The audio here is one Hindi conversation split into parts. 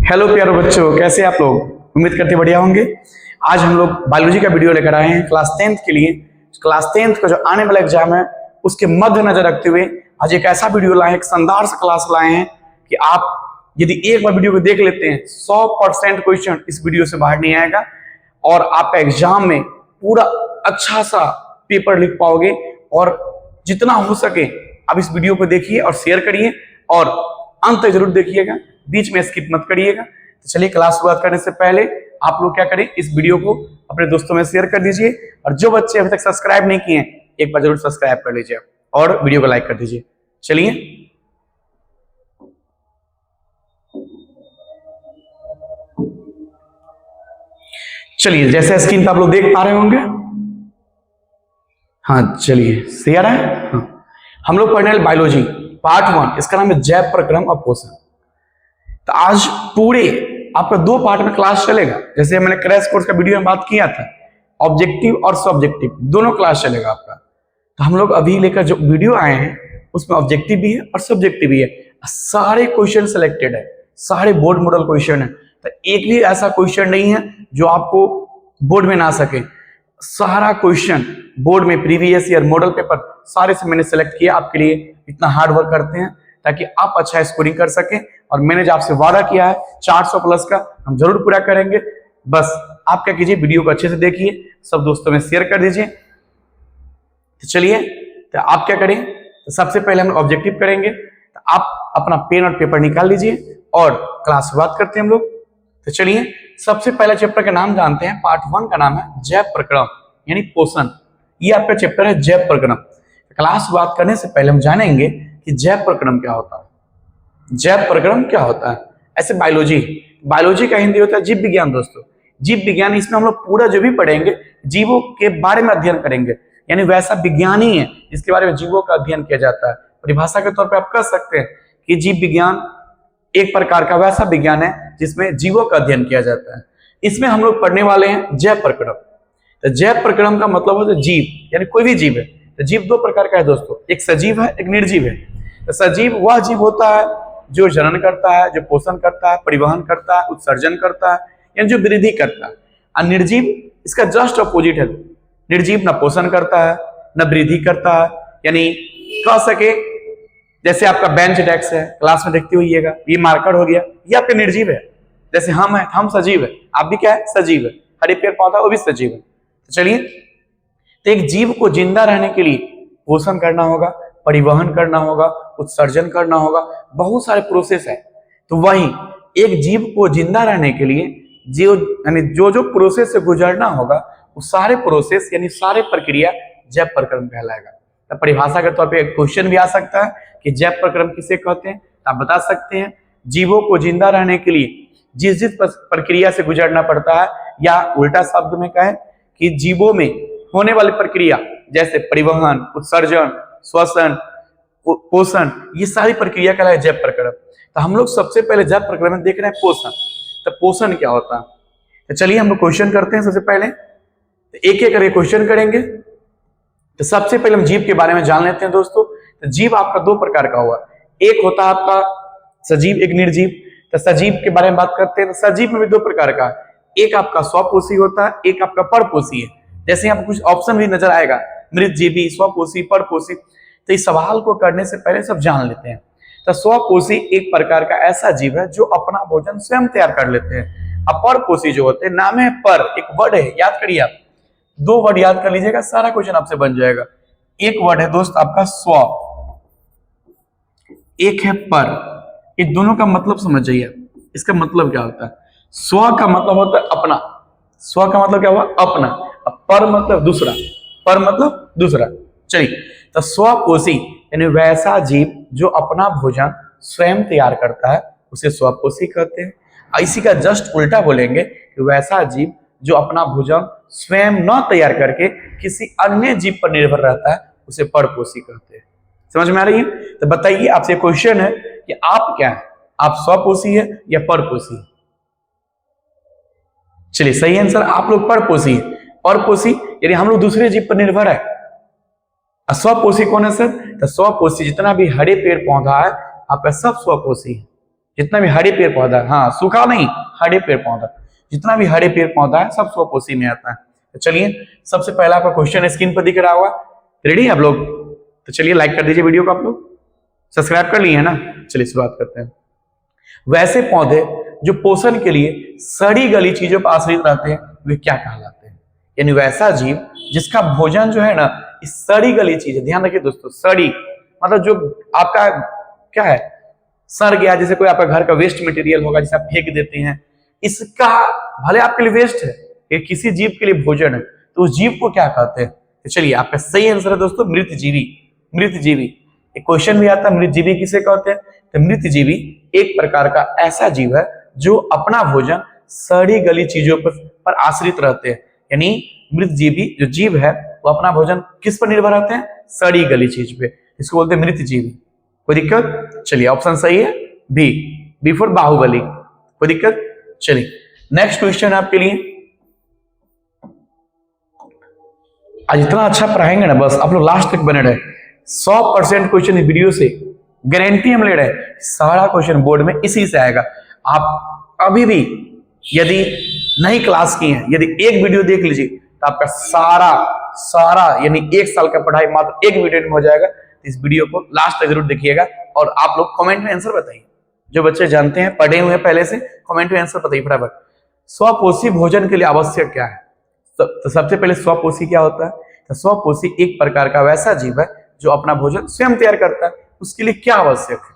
हेलो प्यारे बच्चों, कैसे आप लोग? उम्मीद करते बढ़िया होंगे। आज हम लोग बायोलॉजी का वीडियो लेकर आए हैं क्लास 10th के लिए। क्लास 10th का जो आने वाला एग्जाम है उसके मद्देनजर रखते हुए आज एक ऐसा वीडियो लाए हैं, एक शानदार सा क्लास लाए हैं कि आप यदि एक बार वीडियो को देख लेते हैं 100% क्वेश्चन इस वीडियो से बाहर नहीं आएगा और आपका एग्जाम में पूरा अच्छा सा पेपर लिख पाओगे। और जितना हो सके आप इस वीडियो को देखिए और शेयर करिए और अंत तक जरूर देखिएगा, बीच में स्किप मत करिएगा। तो चलिए क्लास शुरुआत करने से पहले आप लोग क्या करें, इस वीडियो को अपने दोस्तों में शेयर कर दीजिए और जो बच्चे अभी तक सब्सक्राइब नहीं किए हैं एक बार जरूर सब्सक्राइब कर लीजिए और वीडियो को लाइक कर दीजिए। चलिए जैसे स्क्रीन पर आप लोग देख पा रहे होंगे। हाँ चलिए सही आ रहा है। हाँ, हम लोग पढ़ने वाले बायोलॉजी पार्ट 1, इसका नाम है जैव प्रक्रम और पोषण। तो आज पूरे आपका 2 पार्ट में क्लास चलेगा। जैसे मैंने क्रैश कोर्स का वीडियो में बात किया था, ऑब्जेक्टिव और सब्जेक्टिव दोनों क्लास चलेगा आपका। तो हम लोग अभी लेकर जो वीडियो आए हैं उसमें ऑब्जेक्टिव भी है और सब्जेक्टिव भी है। सारे क्वेश्चन सिलेक्टेड है, सारे बोर्ड मॉडल क्वेश्चन है। तो एक भी ऐसा क्वेश्चन नहीं है जो आपको बोर्ड में ना सके। सारा क्वेश्चन बोर्ड में प्रीवियस ईयर मॉडल पेपर सारे से मैंने सेलेक्ट किया आपके लिए। इतना हार्ड वर्क करते हैं ताकि आप अच्छा स्कोरिंग कर सकें और मैंने जो आपसे वादा किया है 400 प्लस का हम जरूर पूरा करेंगे। बस आप क्या कीजिए, वीडियो को अच्छे से देखिए, सब दोस्तों में शेयर कर दीजिए। तो चलिए, तो आप क्या करें, तो सबसे पहले हम ऑब्जेक्टिव करेंगे। तो आप अपना पेन और पेपर निकाल लीजिए और क्लास शुरुआत करते हैं हम लोग। तो चलिए सबसे पहले चैप्टर का नाम जानते हैं। पार्ट 1 का नाम है जैव प्रक्रम यानी पोषण। ये आपका चैप्टर है जैव प्रक्रम। क्लास शुरुआत करने से पहले हम जानेंगे कि जैव प्रक्रम क्या होता है। जैव प्रक्रम क्या होता है? ऐसे बायोलॉजी का हिंदी होता है जीव विज्ञान। दोस्तों जीव विज्ञान, इसमें हम लोग पूरा जो भी पढ़ेंगे जीवों के बारे में अध्ययन करेंगे, यानी वैसा विज्ञान ही है जिसके बारे में जीवों का अध्ययन किया जाता है। परिभाषा के तौर पर आप कह सकते हैं कि जीव विज्ञान एक प्रकार का वैसा विज्ञान है जिसमें जीवों का अध्ययन किया जाता है। इसमें हम लोग पढ़ने वाले हैं जैव प्रक्रम। तो जैव प्रक्रम का मतलब होता है जीव, यानी कोई भी जीव है। तो जीव 2 प्रकार का है दोस्तों, एक सजीव है, एक निर्जीव है। तो सजीव वह जीव होता है जो जनन करता है, जो पोषण करता है, परिवहन करता है, उत्सर्जन करता है, यानी जो वृद्धि करता है। और निर्जीव इसका जस्ट अपोजिट है। निर्जीव न पोषण करता है न वृद्धि करता है, यानी कह सके जैसे आपका बेंच डेस्क है, क्लास में देखते होइएगा, ये मार्कर हो गया, ये आपका निर्जीव है। जैसे हम है, हम सजीव है, आप भी क्या है, सजीव है। हरे पेड़ पौधा वो भी सजीव है। तो चलिए, तो एक जीव को जिंदा रहने के लिए पोषण करना होगा, परिवहन करना होगा, उत्सर्जन करना होगा, बहुत सारे प्रोसेस है। तो वही एक जीव को जिंदा रहने के लिए यानी जो प्रोसेस से गुजरना होगा वो सारे प्रोसेस यानी सारे प्रक्रिया जैव प्रक्रम कहलाएगा। तो परिभाषा के तौर पे एक क्वेश्चन भी आ सकता है कि जैव प्रक्रम किसे कहते हैं। तो आप बता सकते हैं जीवों को जिंदा रहने के लिए जिस जिस प्रक्रिया से गुजरना पड़ता है, या उल्टा शब्द में कहें कि जीवों में होने वाली प्रक्रिया जैसे परिवहन, उत्सर्जन, श्वसन, पोषण, ये सारी प्रक्रिया कहलाए जैव प्रक्रम। तो हम लोग सबसे पहले जैव प्रक्रम में देख रहे हैं पोषण। तो पोषण क्या होता है? तो चलिए हम लोग क्वेश्चन करते हैं। सबसे पहले एक एक करके क्वेश्चन करेंगे। तो सबसे पहले हम जीव के बारे में जान लेते हैं दोस्तों। तो जीव आपका 2 प्रकार का हुआ, एक होता है आपका सजीव, एक निर्जीव। तो सजीव के बारे में बात करते हैं। तो सजीव में भी 2 प्रकार का, एक आपका स्वपोषी होता है, एक आपका परपोषी है। जैसे यहाँ पर कुछ ऑप्शन भी नजर आएगा, मृतजीवी, स्वपोषी, परपोषी। तो इस सवाल को करने से पहले सब जान लेते हैं। तो स्वपोषी एक प्रकार का ऐसा जीव है जो अपना भोजन स्वयं तैयार कर लेते हैं। और परपोषी जो होते हैं, नाम है पर, एक वर्ड है, याद करिए आप, 2 वर्ड याद कर लीजिएगा, सारा क्वेश्चन आपसे बन जाएगा। एक वर्ड है दोस्त आपका स्व, एक है पर। ये दोनों का मतलब समझ जाइए। इसका मतलब क्या होता है? स्व का मतलब होता है अपना, स्व का मतलब क्या हुआ, अपना। पर मतलब दूसरा, पर मतलब दूसरा। चलिए, तो स्वपोषी यानी वैसा जीव जो अपना भोजन स्वयं तैयार करता है उसे स्वपोषी कहते हैं। इसी का जस्ट उल्टा बोलेंगे कि वैसा जीव जो अपना भोजन स्वयं न तैयार करके किसी अन्य जीव पर निर्भर रहता है उसे परपोषी कहते हैं। समझ में आ रही है? तो बताइए, आपसे क्वेश्चन है कि आप क्या है, आप स्वपोषी है या परपोषी? चलिए सही आंसर, आप लोग परपोषी है। परपोषी यानी हम लोग दूसरे जीव पर निर्भर है। स्वपोषी कौन है सर? तो स्वपोषी जितना भी हरे पेड़ पौधा है आपका सब स्वपोषी है। जितना भी हरे पेड़ पौधा, हाँ सूखा नहीं, हरे पेड़ पौधा, जितना भी हरे पेड़ पौधा है सब स्वपोषी में आता है। तो चलिए सबसे पहला आपका क्वेश्चन स्क्रीन पर दिख रहा होगा, रेडी आप लोग? तो चलिए लाइक कर दीजिए वीडियो को, आप लोग सब्सक्राइब कर लिए है ना। चलिए शुरुआत करते हैं। वैसे पौधे जो पोषण के लिए सड़ी गली चीजों पर आश्रित रहते हैं वे क्या कहलाते हैं? यानी वैसा जीव जिसका भोजन जो है ना इस सड़ी गली चीज है। ध्यान रखिए दोस्तों, सड़ी मतलब जो आपका क्या है, सड़ गया, जैसे कोई आपका घर का वेस्ट मटेरियल होगा जिसे आप फेंक देते हैं, इसका भले आपके लिए वेस्ट है, ये किसी जीव के लिए भोजन है, तो उस जीव को क्या कहते हैं? तो चलिए आपका सही आंसर है दोस्तों मृतजीवी। मृतजीवी एक क्वेश्चन भी आता है, मृतजीवी किसे कहते हैं? तो मृतजीवी एक प्रकार का ऐसा जीव है जो अपना भोजन सड़ी गली चीजों पर आश्रित रहते हैं। यानी मृतजीवी जो जीव है वो अपना भोजन किस पर निर्भर रहते हैं? सड़ी गली चीज पे, इसको बोलते हैं मृतजीवी। कोई दिक्कत? चलिए ऑप्शन सही है बी, बी फॉर बाहुबली। कोई दिक्कत? चलिए नेक्स्ट क्वेश्चन आपके लिए। आज इतना अच्छा पढ़ाएंगे ना, बस आप लोग लास्ट तक बने रहे। 100% क्वेश्चन इस वीडियो से गारंटी हम ले रहे हैं, सारा क्वेश्चन बोर्ड में इसी से आएगा। आप अभी भी यदि नहीं क्लास की हैं, यदि एक वीडियो देख लीजिए तो आपका सारा यानी 1 साल का पढ़ाई मात्र एक वीडियो में हो जाएगा। इस वीडियो को लास्ट तक जरूर देखिएगा और आप लोग कमेंट में आंसर बताइए। जो बच्चे जानते हैं, पढ़े हुए हैं पहले से, कमेंट में आंसर बताइए फटाफट। स्वपोषी भोजन के लिए आवश्यक क्या है? तो सबसे पहले स्वपोषी क्या होता है? तो स्वपोषी एक प्रकार का वैसा जीव है जो अपना भोजन स्वयं तैयार करता है। उसके लिए क्या आवश्यक है?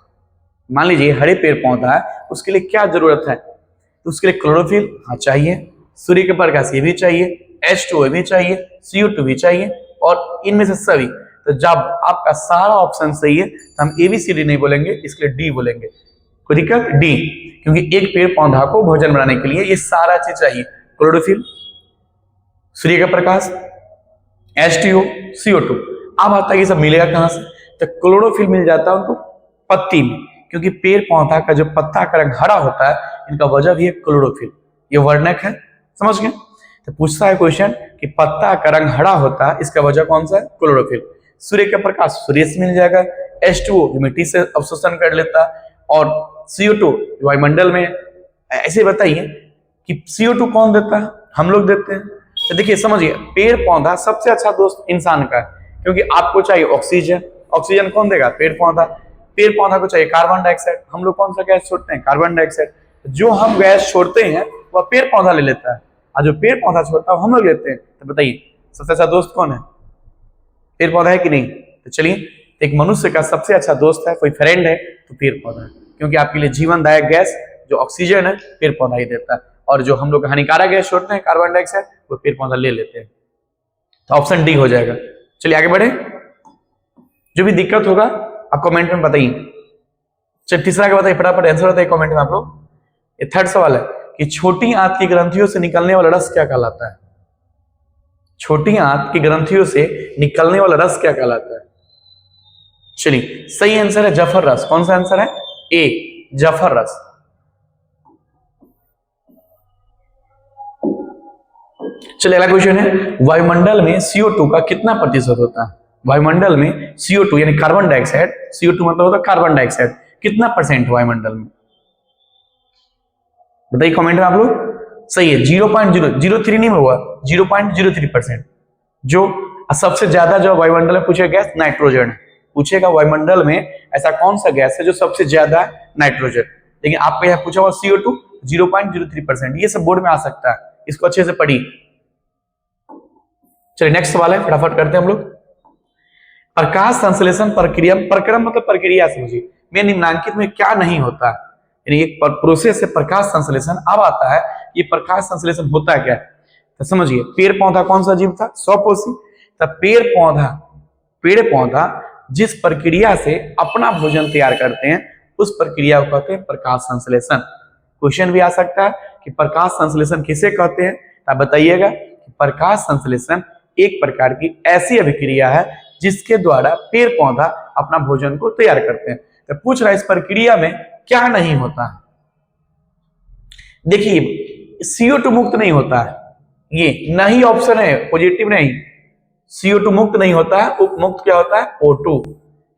मान लीजिए हरे पेड़ पौधा है, उसके लिए क्या जरूरत है? तो उसके लिए क्लोरोफिल हाँ चाहिए, सूर्य के प्रकाश ये भी चाहिए, H2O भी चाहिए, CO2 भी चाहिए, और इनमें से सभी। तो जब आपका सारा ऑप्शन सही है तो हम ABCD नहीं बोलेंगे, इसके लिए डी बोलेंगे। कोई दिक्कत? डी, क्योंकि एक पेड़ पौधा को भोजन बनाने के लिए ये सारा चीज चाहिए, क्लोरोफिल, सूर्य का प्रकाश, H2O, CO2। अब आता है ये सब मिलेगा कहां से? तो क्लोरोफिल मिल जाता है उनको पत्ती में, क्योंकि पेड़ पौधा का जो पत्ता का रंग हरा होता है, इनका वजह भी है क्लोरोफिल। ये वर्णक है, समझ गए? तो पूछता है क्वेश्चन कि पत्ता का रंग हरा होता है, इसका वजह कौन सा है? क्लोरोफिल। सूर्य का प्रकाश सूर्य से मिल जाएगा, H2O जो मिट्टी से अवशोषण कर लेता है, और CO2 वायुमंडल में। ऐसे बताइए कि CO2 कौन देता है? हम लोग देते हैं। तो देखिए समझिए, पेड़ पौधा सबसे अच्छा दोस्त इंसान का है, क्योंकि आपको चाहिए ऑक्सीजन, ऑक्सीजन कौन देगा? पेड़ पौधा। पेड़ पौधा को चाहिए कार्बन डाइऑक्साइड, हम लोग कौन सा गैस छोड़ते हैं? Carbon dioxide. जो हम गैस छोड़ते हैं वह पेड़ पौधा ले लेता है, और जो पेड़ पौधा छोड़ता है हम लोग लेते हैं। तो बताइए सबसे अच्छा दोस्त कौन है? पेड़ पौधा है कि नहीं? तो चलिए, एक मनुष्य का सबसे अच्छा दोस्त है, कोई फ्रेंड है तो पेड़ पौधा है, क्योंकि आपके लिए जीवनदायक गैस जो ऑक्सीजन है पेड़ पौधा ही देता है, और जो हम लोग हानिकारक गैस छोड़ते हैं कार्बन डाइऑक्साइड वो पेड़ पौधा ले लेते हैं। तो ऑप्शन डी हो जाएगा। चलिए आगे बढ़े, जो भी दिक्कत होगा आप कमेंट में बताइए। चलिए तीसरा का बताइए, फटाफट आंसर बताइए कमेंट में आप लोग। ये थर्ड सवाल है कि छोटी आंत की ग्रंथियों से निकलने वाला रस क्या कहलाता है? छोटी आंत की ग्रंथियों से निकलने वाला रस क्या कहलाता है? चलिए सही आंसर है जफर रस। कौन सा आंसर है? ए, जफर रस। चलिए अगला क्वेश्चन है, वायुमंडल में CO2 का कितना प्रतिशत होता है? वायुमंडल में CO2 यानी कार्बन डाइऑक्साइड, CO2 मतलब होता है कार्बन डाइऑक्साइड, कितना परसेंट वायुमंडल में? बताइए कमेंट में आप लोग। सही है 0.003 नहीं हुआ, 0.03%। जो सबसे ज्यादा जो वायुमंडल में पूछेगा गैस नाइट्रोजन है। पूछेगा वायुमंडल में ऐसा कौन सा गैस है जो सबसे ज्यादा है? नाइट्रोजन। लेकिन आपको यह पूछा हुआ CO2 0.03%। ये सब बोर्ड में आ सकता है, इसको अच्छे से पढ़िए। चलिए नेक्स्ट सवाल है, फटाफट करते हैं हम लोग। प्रकाश संश्लेषण प्रक्रिया, प्रक्रम मतलब प्रक्रिया समझिए, में निम्नांकित में क्या नहीं होता है? यानी एक प्रोसेस है प्रकाश संश्लेषण। अब आता है ये प्रकाश संश्लेषण होता है क्या? तो समझिए, पेड़ पौधा कौन सा जीव था? स्वपोषी। तो पेड़ पौधा जिस प्रक्रिया से अपना भोजन तैयार करते हैं उस प्रक्रिया को कहते हैं प्रकाश संश्लेषण। क्वेश्चन भी आ सकता है कि प्रकाश संश्लेषण किसे कहते हैं? आप बताइएगा। प्रकाश संश्लेषण एक प्रकार की ऐसी अभिक्रिया है जिसके द्वारा पेड़ पौधा अपना भोजन को तैयार करते हैं। तो पूछ रहा है इस प्रक्रिया में क्या नहीं होता है? देखिए CO2 मुक्त नहीं होता है, ये नहीं ऑप्शन है, पॉजिटिव नहीं। CO2 मुक्त नहीं होता है, उपमुक्त क्या होता है, O2,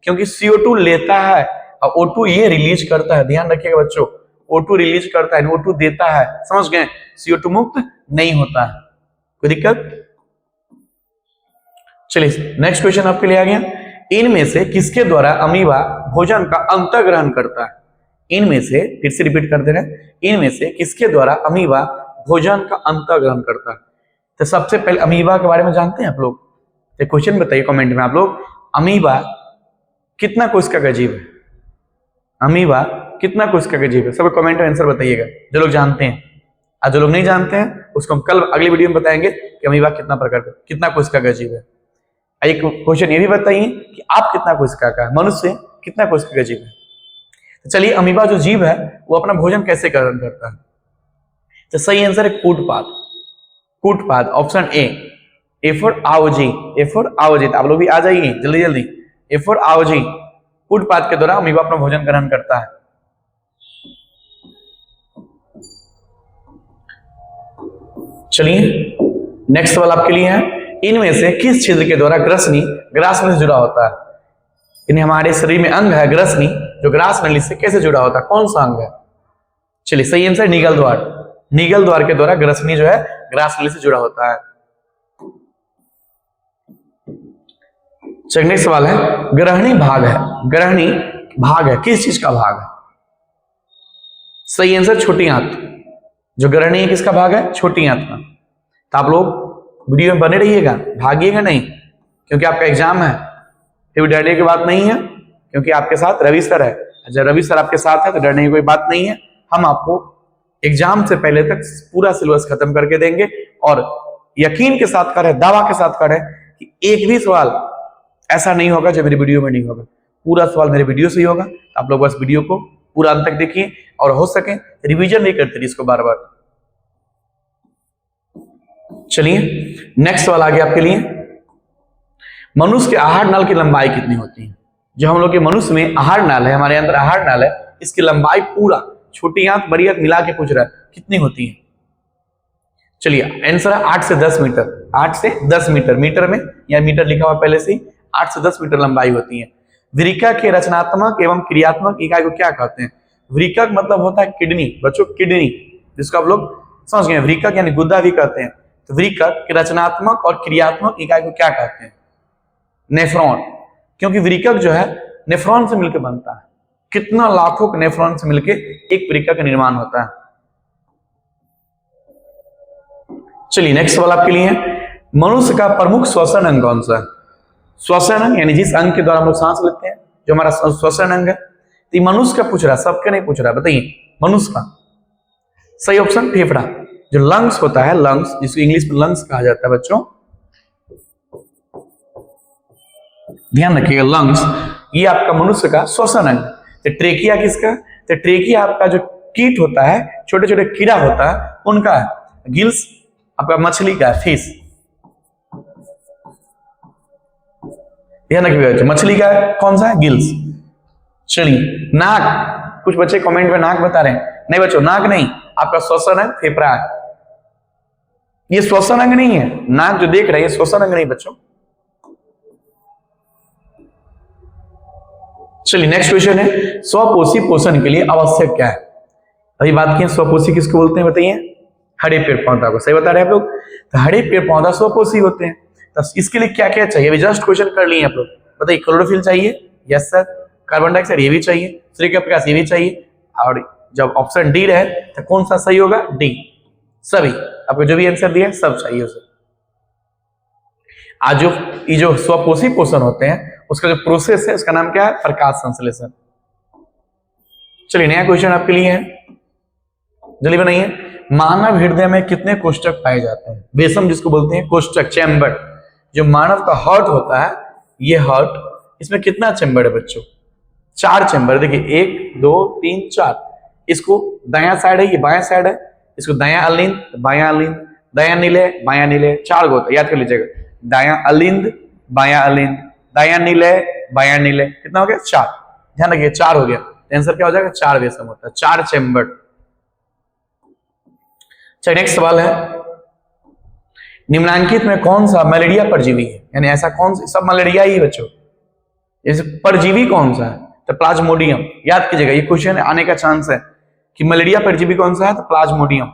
क्योंकि CO2 लेता है और O2 ये रिलीज करता है। ध्यान रखिएगा बच्चों, O2 रिलीज करता है, O2 देता है, समझ गए। CO2 मुक्त नहीं होता है, कोई दिक्कत। चलिए नेक्स्ट क्वेश्चन आपके लिए आ गया। इनमें से किसके द्वारा अमीबा भोजन का अंतःग्रहण करता है? इनमें से, फिर से रिपीट कर दे रहे हैं, इनमें से किसके द्वारा अमीबा भोजन का अंतःग्रहण करता है? तो सबसे पहले अमीबा के बारे में जानते हैं आप लोग? तो क्वेश्चन बताइए कमेंट में आप लोग, अमीबा कितना कोशिका का जीव है? अमीबा कितना कोशिका का जीव है? सब कमेंट में आंसर बताइएगा जो लोग जानते हैं, और जो लोग नहीं जानते हैं उसको हम कल अगली वीडियो में बताएंगे कि अमीबा कितना प्रकार का, कितना कोशिका का जीव है। एक क्वेश्चन ये भी बताइए कि आप कितना कोशिका का है, मनुष्य कितना कोशिका का जीव है? तो चलिए, अमीबा जो जीव है वो अपना भोजन कैसे ग्रहण करता है? तो सही आंसर है कूटपाद। कूटपाद, ऑप्शन ए फॉर आवजी, ए फॉर आवजी। आप लोग भी आ जाइए जल्दी जल्दी, ए फॉर आवजी। कूटपाद के द्वारा अमीबा अपना भोजन ग्रहण करता है। चलिए नेक्स्ट सवाल आपके लिए है, इनमें से किस छिद्र के द्वारा ग्रसनी ग्रास नली से जुड़ा होता है? इन्हें हमारे शरीर में अंग है ग्रसनी, जो ग्रास नली से कैसे जुड़ा होता है, कौन सा अंग है? चलिए सही आंसर निगल द्वार। निगल द्वार के द्वारा ग्रसनी जो है ग्रास नली से जुड़ा होता है। चलिए नेक्स्ट सवाल है, ग्रहणी भाग है, ग्रहणी भाग है किस चीज का भाग है? सही आंसर छोटी आंत। जो ग्रहणी है किसका भाग है? छोटी आंत का। तो आप लोग वीडियो में बने रहिएगा, भागिएगा नहीं, क्योंकि आपका एग्जाम है। फिर डरने की बात नहीं है, क्योंकि आपके साथ रवि सर है। जब रवि सर आपके साथ है तो डरने की कोई बात नहीं है। हम आपको एग्जाम से पहले तक पूरा सिलेबस खत्म करके देंगे, और यकीन के साथ करें, दावा के साथ करें कि एक भी सवाल ऐसा नहीं होगा जो मेरी वीडियो में नहीं होगा। पूरा सवाल मेरे वीडियो से ही होगा। आप लोग बस वीडियो को पूरा अंत तक देखिए, और हो सके रिवीजन नहीं करते इसको बार बार। चलिए नेक्स्ट सवाल आ गया आपके लिए, मनुष्य के आहार नाल की लंबाई कितनी होती है? जो हम लोग के मनुष्य में आहार नाल है, हमारे अंदर आहार नाल है, इसकी लंबाई पूरा छोटी आंत बड़ी आंत मिला के पूछ रहा है कितनी होती है? चलिए आंसर है 8 से 10 मीटर। 8 से 10 मीटर, मीटर में या मीटर लिखा हुआ पहले से ही, 8 से 10 मीटर लंबाई होती है। वृक्का के रचनात्मक एवं क्रियात्मक इकाई को क्या कहते हैं? वृक्का मतलब होता है किडनी, बच्चों किडनी, जिसको आप लोग समझ गए, वृक्का यानी गुद्दा भी कहते हैं। तो वृक्का के रचनात्मक और क्रियात्मक इकाई को क्या कहते हैं? नेफ्रॉन, क्योंकि वृक्का जो है नेफ्रॉन से मिलकर बनता है। कितना लाखों नेफ्रॉन से मिलकर एक वृक्का का निर्माण होता है। चलिए नेक्स्ट सवाल आपके लिए, मनुष्य का प्रमुख श्वसन अंग कौन सा है? श्वसन अंग यानी जिस अंग के द्वारा हम लोग सांस लेते हैं, जो हमारा श्वसन अंग है। तो मनुष्य का पूछ रहा है, सबके नहीं पूछ रहा है, बताइए मनुष्य का। सही ऑप्शन फेफड़ा, जो लंग्स होता है, लंग्स जिसको इंग्लिश में लंग्स कहा जाता है बच्चों, ध्यान रखिएगा, लंग्स ये आपका मनुष्य का श्वसन अंग। तो ट्रेकिया किसका? तो ट्रेकिया आपका जो कीट होता है, छोटे छोटे कीड़ा होता है, उनका है। गिल्स आपका मछली का, फिश, ध्यान रखिएगा, मछली का कौन सा है? गिल्स। चलिए नाक, कुछ बच्चे कमेंट में नाक बता रहे हैं, नहीं बच्चों नाक नहीं, आपका श्वसन अंग फेफड़ा है। ये श्वसन अंग नहीं है, नाक जो देख रहे हैं श्वसन अंग नहीं बच्चों। चलिए नेक्स्ट क्वेश्चन है, स्वपोषी पोषण के लिए आवश्यक क्या है? अभी बात की स्वपोषी किसको बोलते हैं बताइए? हरे पेड़ पौधा को। सही बता रहे हैं आप लोग। तो हरे पेड़ पौधा स्वपोषी होते हैं। तो इसके लिए क्या क्या चाहिए? अभी जस्ट क्वेश्चन कर लिए आप लोग, बताइए। क्लोरोफिल चाहिए, यस सर। कार्बन डाइऑक्साइड ये भी चाहिए, सूर्य का प्रकाश ये भी चाहिए। और जब ऑप्शन डी रहे तो कौन सा सही होगा? डी। सभी आपको जो भी आंसर दिया सब चाहिए उसे। आज जो स्वपोषी पोषण होते हैं उसका जो प्रोसेस है उसका नाम क्या है? प्रकाश संश्लेषण। चलिए नया क्वेश्चन आपके लिए है, जल्दी बनाइए। मानव हृदय में कितने कोष्ठक पाए जाते हैं? वेसम जिसको बोलते हैं, कोष्ठक, चैम्बर। जो मानव का हार्ट होता है, ये हार्ट, इसमें कितना चैम्बर है बच्चों? 4 चैम्बर। देखिए 1 2 3 4। इसको दायां साइड है, ये बायां साइड है। इसको दायां अलिंद, बायां अलिंद, दायां नीले, बायां नीले, 4 गो याद कर लीजिएगा। दायां अलिंद, बायां अलिंद, दायां नीले, बायां नीले, कितना हो गया? 4। ध्यान रखिए 4 हो गया। आंसर क्या हो जाएगा? 4 वेसम होता है, 4 चैम्बर। चलिए नेक्स्ट सवाल है, निम्नांकित में कौन सा मलेरिया परजीवी है, यानी ऐसा कौन सा, सब मलेरिया ही बच्चों, जैसे परजीवी कौन सा है तो प्लाज्मोडियम। याद कीजिएगा, ये क्वेश्चन आने का चांस है कि मलेरिया परजीवी कौन सा है तो प्लाज्मोडियम।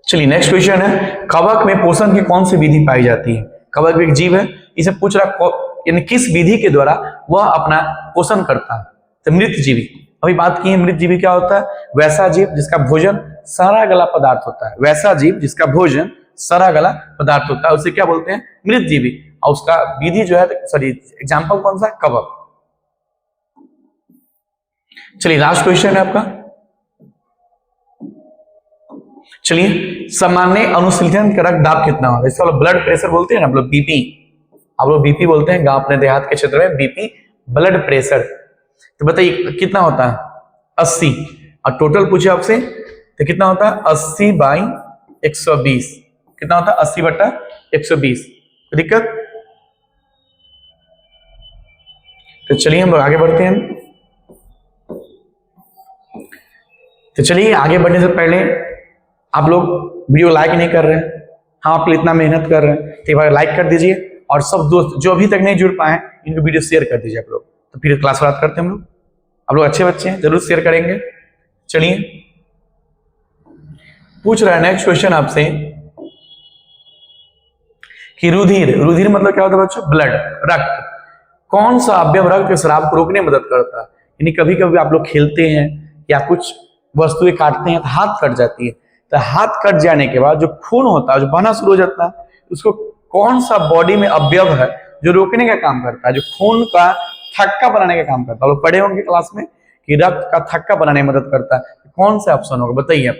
चलिए नेक्स्ट क्वेश्चन है, कवक में पोषण की कौन सी विधि पाई जाती है। कवक एक जीव है, इसे पूछ रहा यानी किस विधि के द्वारा वह अपना पोषण करता है, तो मृत जीवी। अभी बात की है मृत जीवी क्या होता है, वैसा जीव जिसका भोजन सड़ा गला पदार्थ होता है। वैसा जीव जिसका भोजन सड़ा गला पदार्थ होता है उसे क्या बोलते हैं, मृत जीवी। और उसका विधि जो है, सॉरी एग्जाम्पल कौन सा है, कवक। चलिए लास्ट क्वेश्चन है आपका। चलिए सामान्य अनुशीलन का रक्तदाब कितना होगा, इसको ब्लड प्रेशर बोलते हैं ना, आप लोग बीपी, आप लोग बीपी बोलते हैं गांव अपने देहात के क्षेत्र में, बीपी ब्लड प्रेशर। तो बताइए कितना होता है, 80। और टोटल पूछे आपसे तो कितना होता है, 80/120। कितना होता है, 80/120। कोई दिक्कत? तो चलिए हम लोग आगे बढ़ते हैं। तो चलिए आगे बढ़ने से पहले आप लोग वीडियो लाइक नहीं कर रहे हैं, हम आप इतना मेहनत कर रहे हैं तो एक बार लाइक कर दीजिए, और सब दोस्त जो अभी तक नहीं जुड़ पाए इनको वीडियो शेयर कर दीजिए आप लोग। तो फिर क्लास बात करते हैं हम लोग। आप लोग अच्छे बच्चे हैं, जरूर शेयर करेंगे। चलिए पूछ रहा है नेक्स्ट क्वेश्चन आपसे कि रुधिर, रुधिर मतलब क्या होता है बच्चों, ब्लड, रक्त। कौन सा अवयव रक्त के स्राव को रोकने में मदद करता है। यानी कभी कभी आप लोग खेलते हैं या कुछ वस्तुएं काटते हैं तो हाथ कट जाती है, तो हाथ कट जाने के बाद जो खून होता है, जो बहना शुरू हो जाता है, उसको कौन सा बॉडी में अवयव है जो रोकने का काम करता है, जो खून का थक्का बनाने का काम करता है। लोग पढ़े होंगे क्लास में कि रक्त का थक्का बनाने में मदद करता है। कौन सा ऑप्शन होगा बताइए।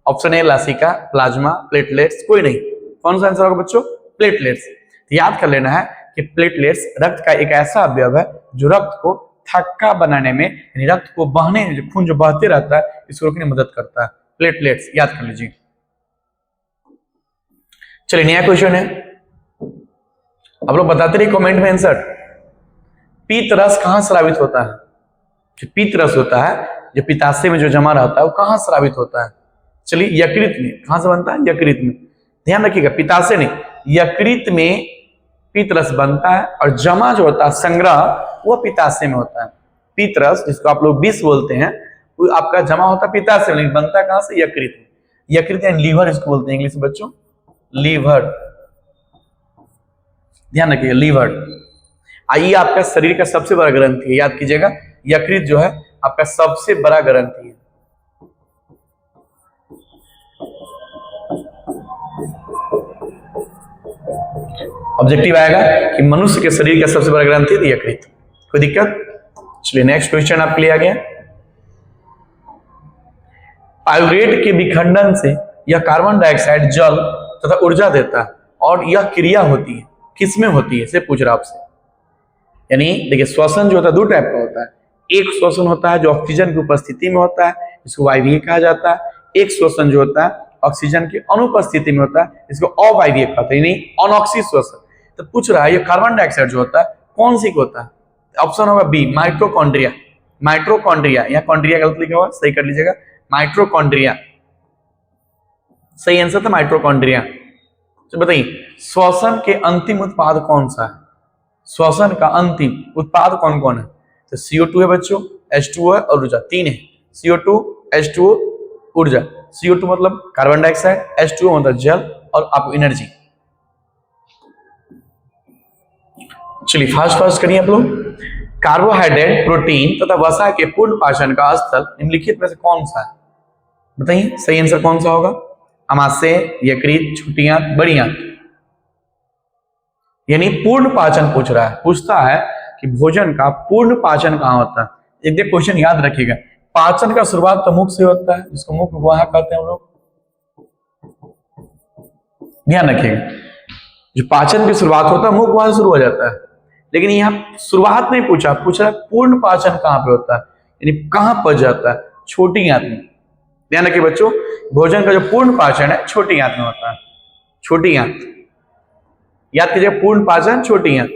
ऑप्शन ए लसिका, प्लाज्मा, प्लेटलेट्स, कोई नहीं। कौन सा आंसर होगा बच्चों, प्लेटलेट्स। तो याद कर लेना है कि प्लेटलेट्स रक्त का एक ऐसा अवयव है जो रक्त को थक्का बनाने में, यानी रक्त को बहने, जो खून जो बहते रहता है इसको रोकने में मदद करता है, प्लेटलेट्स। याद कर लीजिए। चलिए नया क्वेश्चन है, आप लोग बताते रहिए कमेंट में आंसर। पीत रस कहां स्रावित होता है। जो पीत रस होता है, जो पित्ताशय में जो जमा रहता है, वो कहां स्रावित होता है। चलिए यकृत में। कहां से बनता है, यकृत में। ध्यान रखिएगा, पित्ताशय नहीं, यकृत में पीत रस बनता है, और जमा जो होता है संग्रह वो पित्ताशय में होता है। पीत रस जिसको आप लोग विष बोलते हैं, वो आपका जमा होता है पित्ताशय में, बनता है कहां से, यकृत में। यकृत यानी लीवर इसको बोलते हैं इंग्लिश में बच्चों, लीवर। ध्यान रखिएगा, लीवर। आइए आपका शरीर का सबसे बड़ा ग्रंथि है, याद कीजिएगा, यकृत जो है आपका सबसे बड़ा ग्रंथि है। ऑब्जेक्टिव आएगा कि मनुष्य के शरीर का सबसे बड़ा ग्रंथि है यकृत। कोई दिक्कत? चलिए नेक्स्ट क्वेश्चन आपके लिए आ गया। पाइरुवेट के विखंडन से यह कार्बन डाइऑक्साइड, जल तथा ऊर्जा देता है, और यह क्रिया होती है किसमें होती है, से पूछ रहा आपसे। यानी देखिए श्वसन जो होता है दो टाइप का होता है। एक श्वसन होता है जो ऑक्सीजन की उपस्थिति में होता है, इसको वायवीय कहा जाता है। एक श्वसन जो होता है ऑक्सीजन की अनुपस्थिति में होता है, इसको अवायवीय कहते हैं, यानी अनऑक्सी श्वसन। तो पूछ रहा है ये कार्बन डाइऑक्साइड जो होता है कौन सी को होता है। ऑप्शन होगा बी, माइटोकॉन्ड्रिया। माइटोकॉन्ड्रिया, यहाँ कॉन्ड्रिया गलत लिखा हुआ, सही कर लीजिएगा, माइटोकॉन्ड्रिया सही आंसर था, माइटोकॉन्ड्रिया। तो बताइए श्वसन के अंतिम उत्पाद कौन सा है। श्वसन का अंतिम उत्पाद कौन कौन है। तो CO2 है बच्चों, H2O है और ऊर्जा, तीन है। CO2, H2O, ऊर्जा। CO2 मतलब कार्बन डाइऑक्साइड, H2O मतलब जल, और आपको एनर्जी। चलिए फास्ट फास्ट करिए आप लोग। कार्बोहाइड्रेट, प्रोटीन तथा वसा के पूर्ण पाचन का स्थल निम्नलिखित में से कौन सा है। बताइए सही आंसर कौन सा होगा। अमाशय, यकृत, छोटी आंत, बड़ी आंत। यानी पूर्ण पाचन पूछ रहा है, पूछता है कि भोजन का पूर्ण पाचन कहां होता है। एक क्वेश्चन याद रखिएगा, पाचन का शुरुआत तो मुख से होता है, जिसको मुख गुहा कहते हैं हम लोग। ध्यान रखिएगा, जो पाचन की शुरुआत होता है मुख गुहा से शुरू हो जाता है, लेकिन यहाँ शुरुआत नहीं पूछा, पूछा पूर्ण पाचन कहां पे होता है, यानी कहां पच जाता है, छोटी आंत में। ध्यान रखिए बच्चों, भोजन का जो पूर्ण पाचन है छोटी आंत में होता है, छोटी आंत। याद कीजिए पूर्ण पाचन छोटी आंत।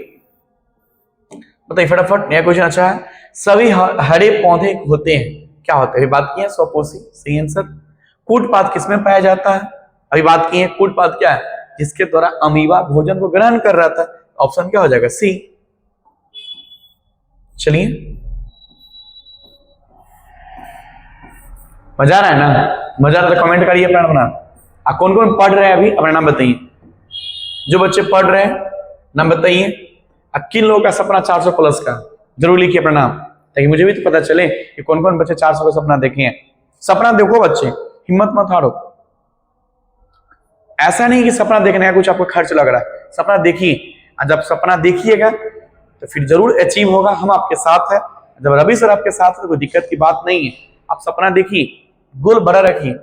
बताइए फटाफट, नया क्वेश्चन अच्छा है। सभी हरे पौधे होते हैं, क्या होते हैं, बात की है स्वपोषी, सही आंसर। कूटपाद किसमें पाया जाता है? अभी बात की है, कूटपाद क्या है? जिसके द्वारा अमीबा भोजन को ग्रहण कर रहा था। ऑप्शन क्या हो जाएगा? सी। चलिए, मजा आ रहा है ना? मजा आ रहा है तो कमेंट करिए अपना अपना। कौन कौन पढ़ रहे हैं अभी अपना नाम बताइए। जो बच्चे पढ़ रहे हैं नाम बताइए। किन लोगों का सपना 400 प्लस का? जरूर लिखिए अपना नाम, ताकि मुझे भी तो पता चले कि कौन कौन बच्चे 400 का सपना देखे हैं। सपना देखो बच्चे, हिम्मत मत हारो। ऐसा नहीं कि सपना देखने का कुछ आपको खर्च लग रहा है, सपना देखिए। जब सपना देखिएगा तो फिर जरूर अचीव होगा। हम आपके साथ है। जब रवि सर आपके साथ है तो कोई दिक्कत की बात नहीं है। आप सपना देखिए, गोल बड़ा रखिए,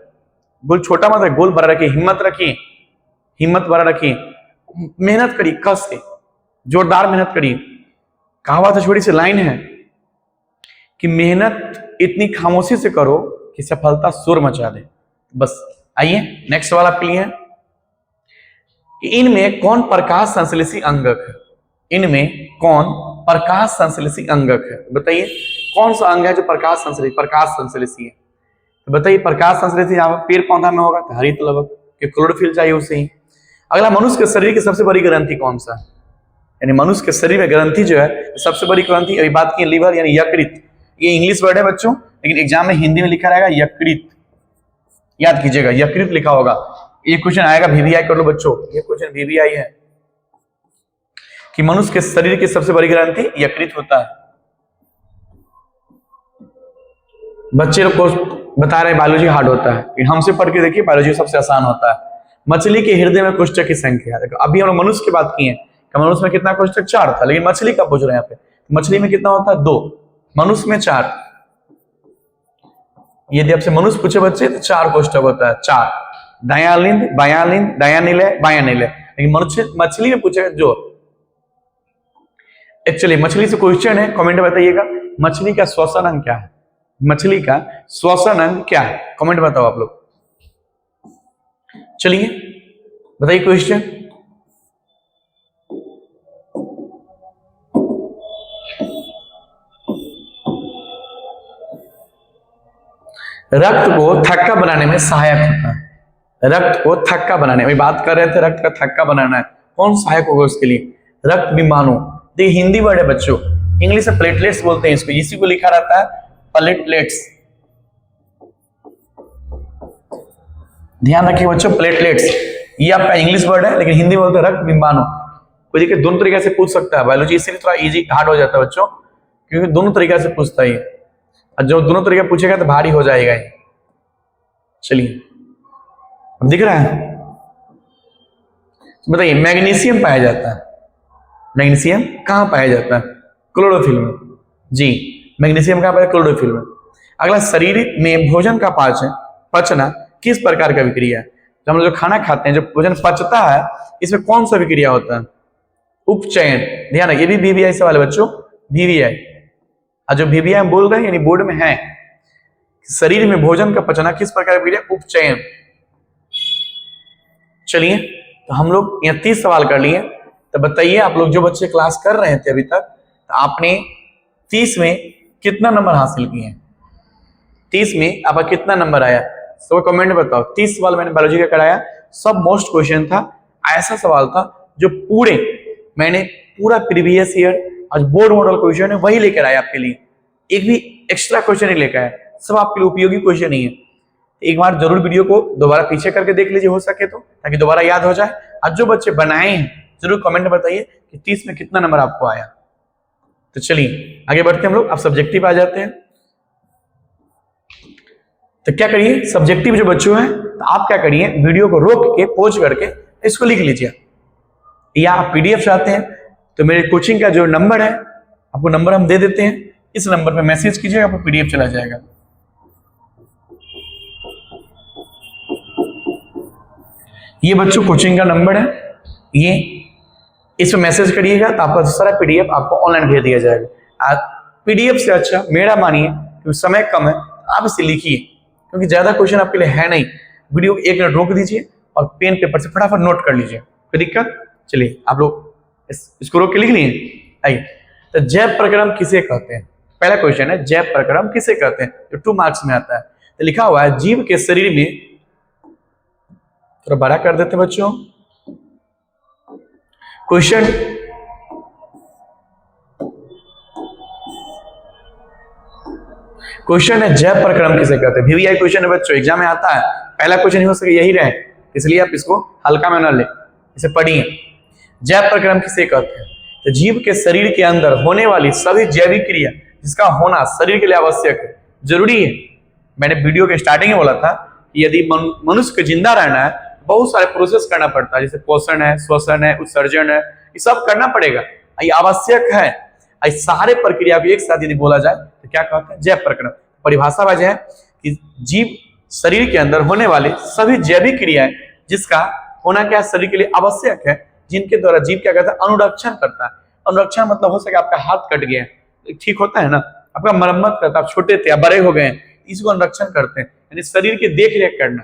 गोल छोटा मत रखिए, गोल बड़ा रखिए, हिम्मत रखिए, हिम्मत बड़ा रखिए, मेहनत करिए, कस से जोरदार मेहनत करिए। कहावत है, छोटी सी लाइन है कि मेहनत इतनी खामोशी से करो कि सफलता शोर मचा दे। बस आइए नेक्स्ट सवाल आपके लिए है कि इनमें कौन प्रकाश संश्लेषी अंगक है? इनमें कौन प्रकाश संश्लेषी अंगक है? बताइए कौन सा अंग है जो प्रकाश संश्लेषी है? तो बताइए, प्रकाश संश्लेषी पेड़ पौधा में होगा तो हरित लवक, क्लोरोफिल चाहिए उसे ही। अगला, मनुष्य के शरीर की सबसे बड़ी ग्रंथि कौन सा है? यानी मनुष्य के शरीर में ग्रंथि जो है सबसे बड़ी ग्रंथि, अभी बात की लीवर यानी यकृत। ये इंग्लिश वर्ड है बच्चों, लेकिन एग्जाम में हिंदी में लिखा रहेगा यकृत। याद कीजिएगा, यकृत लिखा होगा। ये क्वेश्चन आएगा, वीवीआई कर लो बच्चों, ये क्वेश्चन वीवीआई है कि मनुष्य के शरीर की सबसे बड़ी ग्रंथि यकृत होता है। बच्चे लोग को बता रहे बायोलॉजी हार्ड होता है, हमसे पढ़ के देखिए बायोलॉजी सबसे आसान होता है। मछली के हृदय में कोष्ठक की संख्या, देखो अभी हम लोग मनुष्य की बात की है, मनुष्य में कितना कोष्ठक? 4 था, लेकिन मछली का पूछ रहे हैं यहाँ पे, मछली में कितना होता है? 2, मनुष्य में 4। यदि आपसे मनुष्य पूछे बच्चे तो 4 कोष्ठक होता है, 4, दयालिंद, बायालिंद, दयानिलय, बायानिलय। लेकिन मछली में पूछेगा जो, एक्चुअली मछली से क्वेश्चन है, कमेंट बताइएगा, मछली का श्वसन अंग क्या है? मछली का श्वसन अंग क्या है? कमेंट बताओ आप लोग। चलिए बताइए क्वेश्चन। रक्त को थक्का बनाने में सहायक होता है। रक्त को थक्का बनाने में बात कर रहे थे, रक्त का थक्का बनाना है, कौन सहायक होगा उसके लिए? रक्त विमाणु। देखिए हिंदी वर्ड है बच्चों, इंग्लिश में प्लेटलेट्स बोलते हैं इसको, इसी को लिखा रहता है प्लेटलेट्स। ध्यान रखिए बच्चों, प्लेटलेट्स ये आपका इंग्लिश वर्ड है, लेकिन हिंदी में बोलते हैं रक्त विमाणु। कोई देखिए दोनों तरीके से पूछ सकता है, बायोलॉजी इसीलिए थोड़ा इजी हार्ड हो जाता है बच्चों, क्योंकि दोनों तरीके से पूछता है। और जो दोनों तरीके पूछेगा तो भारी हो जाएगा ये। चलिए अब दिख रहा है, बताइए मैग्नीशियम पाया जाता है। मैग्नीशियम कहां पाया जाता है? क्लोरोफिल में। जी, मैग्नीशियम कहां पाया? क्लोरोफिल में। अगला, शरीर में भोजन का पचना किस प्रकार का विक्रिया है? जब हम लोग खाना खाते हैं, जब भोजन पचता है, इसमें कौन सा विक्रिया होता है? उपचयन। ध्यान रखिए, ये भी वीवीआई सवाल है बच्चों, वीवीआई। और जो वीवीआई हम बोल रहे हैं यानी बोर्ड में है, शरीर में भोजन का पचना किस प्रकार की विक्रिया? उपचयन। चलिए तो हम लोग यहाँ 30 सवाल कर लिए। तो बताइए आप लोग जो बच्चे क्लास कर रहे थे अभी तक, तो आपने 30 में कितना नंबर हासिल किए? 30 में आपका कितना नंबर आया? सब कमेंट बताओ। 30 सवाल मैंने बायोलॉजी का कराया, सब मोस्ट क्वेश्चन था, ऐसा सवाल था जो मैंने पूरा प्रीवियस ईयर आज बोर्ड मॉडल क्वेश्चन है वही लेकर आया आपके लिए, एक भी एक्स्ट्रा क्वेश्चन नहीं लेकर आया, सब आपके लिए उपयोगी क्वेश्चन ही है। एक बार जरूर वीडियो को दोबारा पीछे करके देख लीजिए हो सके तो, ताकि दोबारा याद हो जाए। आज जो बच्चे बनाए हैं जरूर कमेंट बताइए कि 30 में कितना नंबर आपको आया। तो चलिए आगे बढ़ते हैं हम लोग, अब सब्जेक्टिव आ जाते हैं। तो क्या करिए, सब्जेक्टिव जो बच्चों हैं, तो आप क्या करिए, वीडियो को रोक के पॉज करके इसको लिख लीजिए, या आप पीडीएफ चाहते हैं तो मेरे कोचिंग का जो नंबर है, आपको नंबर हम दे देते हैं, इस नंबर पे मैसेज कीजिएगा, आपको पीडीएफ चला जाएगा। ये बच्चों कोचिंग का नंबर है, ये इसमें मैसेज करिएगा तो आपका सारा पीडीएफ आपको ऑनलाइन भेज दिया जाएगा। पीडीएफ से अच्छा मेरा मानिए, क्योंकि समय कम है, आप इसे लिखिए, क्योंकि ज्यादा क्वेश्चन आपके लिए है नहीं। वीडियो को 1 मिनट रोक दीजिए और पेन पेपर से फटाफट नोट कर लीजिए, कोई दिक्कत? चलिए आप लोग इसको रोक के लिख लिए। आइए, तो जैव प्रक्रम किसे कहते हैं? पहला क्वेश्चन है, जैव प्रक्रम किसे कहते हैं, जो 2 मार्क्स में आता है। तो लिखा हुआ है, जीव के शरीर में थोड़ा बड़ा कर देते बच्चों। क्वेश्चन है जैव प्रक्रम किसे कहते हैं? VVI क्वेश्चन है बच्चों, एग्जाम में आता है। पहला क्वेश्चन हो सके यही रहे, इसलिए आप इसको हल्का में न ले, इसे पढ़िए। जैव प्रक्रम किसे कहते हैं? तो जीव के शरीर के अंदर होने वाली सभी जैविक क्रिया जिसका होना शरीर के लिए आवश्यक है, जरूरी है। मैंने वीडियो के स्टार्टिंग में बोला था कि यदि मनुष्य को जिंदा रहना है बहुत सारे प्रोसेस करना पड़ता है, जैसे पोषण है, श्वसन है, उत्सर्जन है, ये सब करना पड़ेगा, ये आवश्यक है। इस सारे प्रक्रिया को एक साथ यदि बोला जाए तो क्या कहते हैं? जैव प्रक्रम। परिभाषा वजह है कि जीव शरीर के अंदर होने वाले सभी जैविक क्रियाएं जिसका होना क्या शरीर के लिए आवश्यक है, जिनके द्वारा जीव क्या करता है? अनुरक्षण करता है। अनुरक्षण मतलब हो सके आपका हाथ कट गया है, ठीक होता है ना, आपका मरम्मत करता है, आप छोटे थे आप बड़े हो गए, इसको अनुरक्षण करते हैं, यानी शरीर की देख रेख करना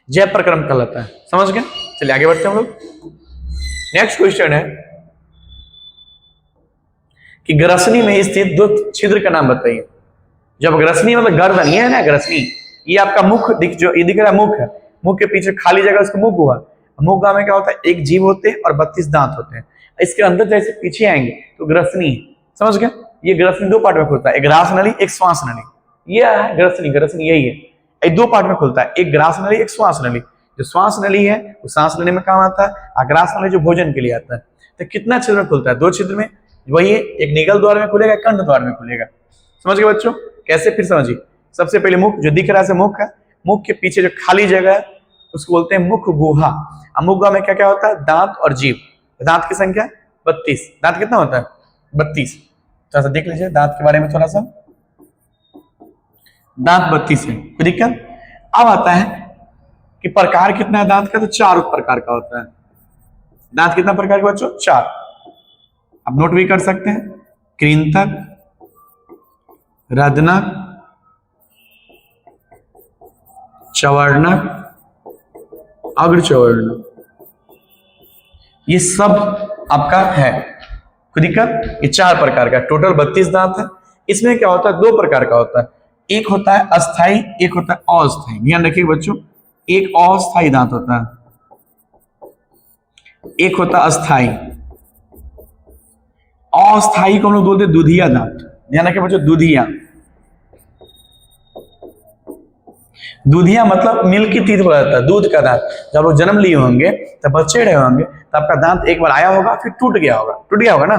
जैव प्रक्रम कहलाता है। समझ गए? चलिए आगे बढ़ते हैं हम लोग। नेक्स्ट क्वेश्चन है कि ग्रसनी में स्थित दो छिद्र का नाम बताइए। जब ग्रसनी मतलब गर्दन, ये है ना ग्रसनी, ये आपका मुख जो ये दिख रहा है मुख है, मुख के पीछे खाली जगह उसको मुख हुआ। मुख में क्या होता है? एक जीभ होते हैं और 32 दांत होते हैं। इसके अंदर जैसे पीछे आएंगे तो ग्रसनी, समझ गए? ये ग्रसनी दो पार्ट में खुलता है, एक ग्रास नली एक श्वास नली। ये है ग्रसनी, ग्रसनी यही है, ये दो पार्ट में खुलता है, एक ग्रास नली एक श्वास नली। जो श्वास नली है वो सांस लेने में काम आता है, और ग्रास नली जो भोजन के लिए आता है। तो कितना छिद्र में खुलता है? दो छिद्र में, वही है, एक निगल द्वार में खुलेगा, कंठ द्वार में खुलेगा। समझ गए बच्चों? कैसे? फिर समझिए। सबसे पहले मुख जो दिख रहा है मुख है, मुख के पीछे जो खाली जगह है उसको बोलते हैं मुख गुहा। मुख गुहा में क्या क्या होता है? दांत और जीभ। दांत की संख्या 32। दांत कितना होता है? 32। थोड़ा सा देख लीजिए दांत के बारे में थोड़ा सा। दांत 32 है, कोई दिक्कत? अब आता है कि प्रकार कितना है दांत का? तो 4 प्रकार का होता है। दांत कितना प्रकार का बच्चों? 4। अब नोट भी कर सकते हैं, कृंतक, रदनक, चवर्णक, अग्रचवर्णक, ये सब आपका है। कोई दिक्कत? ये 4 प्रकार का, टोटल 32 दांत है। इसमें क्या होता है? 2 प्रकार का होता है, एक होता है अस्थाई, एक होता है अस्थाई। ध्यान रखिएगा बच्चों, एक अस्थाई दांत होता है, एक होता है अस्थाई। अस्थाई को हम लोग बोलते हैं दूधिया दांत। ध्यान रखिए बच्चों, दूधिया। दूधिया मतलब मिल्की टीथ बोला जाता है, दूध का दांत। जब लोग जन्म लिए होंगे तब बच्चे रहे होंगे तो आपका दांत एक बार आया होगा फिर टूट गया होगा ना,